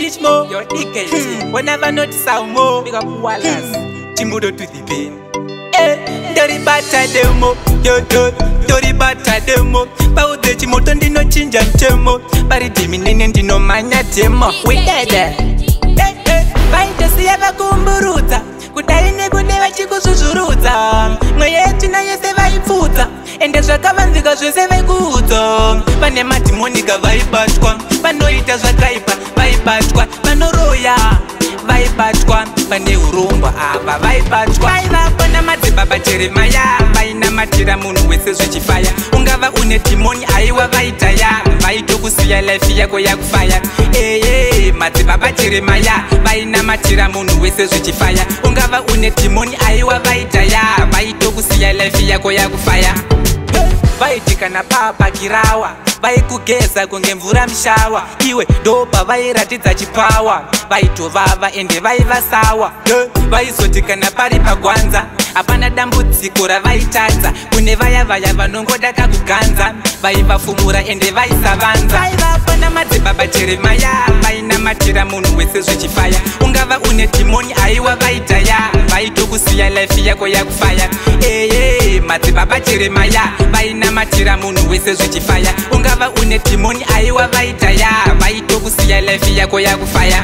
teach more. Your DKT. Whenever not sound more. Big up Wallace. Chimudo to the pain. Dirty bata demo. Yo. Dirty bata demo. Paude chimoto ndino chinja mtemo. Baridimi nene ndino manya demo. We dead. Baita siyava kumburuta. Kutaine kunewa chikususuruta. Mweyetu na yese vaipfuta. Ende zvakavanzika zvese vaikuudza. Pane madhimonika vaibatwa. Vanoita zvakaipa vaibatwa. Vanoroya vaibatwa. Pane urongwa ava vaibatwa. Vaivapo namadzibaba Jeremaya. Vainamatira munhu wese zvichifaya. Ungava une dhimoni aiwa vaitaya. Vaitokusiya life yako yakufaya. Madzibaba Jeremaya. Vainamatira munhu wese zvichifaya. Ungava une dhimoni aiwa vaitaya. Vaitokusiya life yako yakufaya. Vaitikana papakirawa. Vaikugeza kunge mvura mshawa. Iwe ndopa vairatidza chipawa. Vaitovava ende vaiva sawa. Vaizotikana pari pagwanza. Hapana dambudziko ravaitadza. Kune vaya vanongoda kakuganza. Vaivafumura ende vaisavanza. Vaivapo namadzibaba Jeremaya. Vainamatira munhu wese zvichifaya. Ungava une dhimoni aiwa vaitaya. Vaitokusiya life yako yakufaya. Madzibaba Jeremaya. Vainamatira munhu wese zvichifaya. Ungava une dhimoni aiwa vaitaya. Vaitokusiya life yako yakufaya.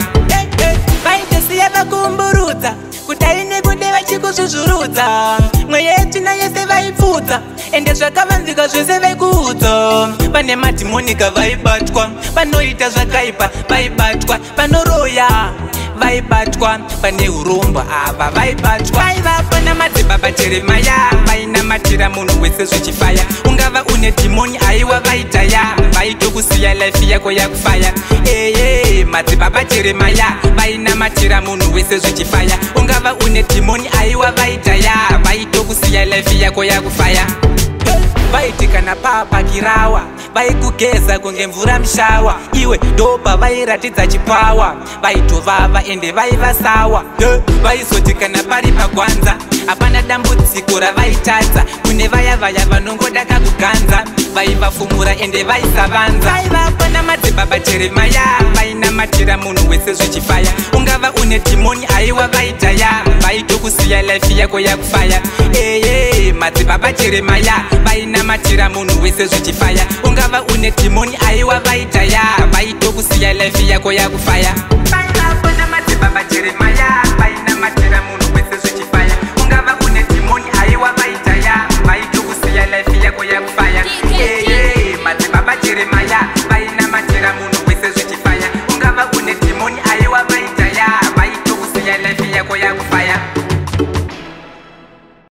Vaitosiya vakumburudza. Kutaine kudeva chikususurudza. Mweyetu na yese vaipfuta. Ende zvakavanzika zvese vaikuudza. Pane madhimonika vaibatwa. Vanoita zvakaipa vaibatwa. Vanoroya vaibatwa. Pane urongwa ava vaibatwa. Vaivapo namadzibaba Jeremaya. Vainamatira munhu wese zvichifaya. Ungava une dhimoni aiwa vaitaya. Vaitokusiya life yako yakufaya. Madzibaba Jeremaya. Vainamatira munhu wese zvichifaya. Ungava une dhimoni aiwa vaitaya. Vaitokusiya life yako yakufaya. Vaitikana papakirawa. Vaikugeza kunge mvura mshawa. Iwe ndopa vairatidza chipawa. Vaitovava ende vaiva sawa. Vaizotikana pari pagwanza. Hapana dambudziko ravaitadza. Kune vaya vanongoda kakuganza. Vaivafumura ende vaisavanza. Vaivapo namadzibaba Jeremaya. Vainamatira munhu wese zvichifaya. Ungava une dhimoni aiwa vaitaya. Vaitokusiya life yako yakufaya. Madzibaba Jeremaya. Vainamatira munhu wese zvichifaya. Ungava une dhimoni aiwa vaitaya. Vaitokusiya life yako yakufaya. Vaivapo namadzibaba Jeremaya. Vainamatira munhu wese zvichifaya. Ungava une dhimoni aiwa vaitaya. Vaitokusiya life yako yakufaya. Madzibaba Jeremaya. Vainamatira munhu wese zvichifaya. Ungava une dhimoni aiwa vaitaya. Vaitokusiya life yako yakufaya.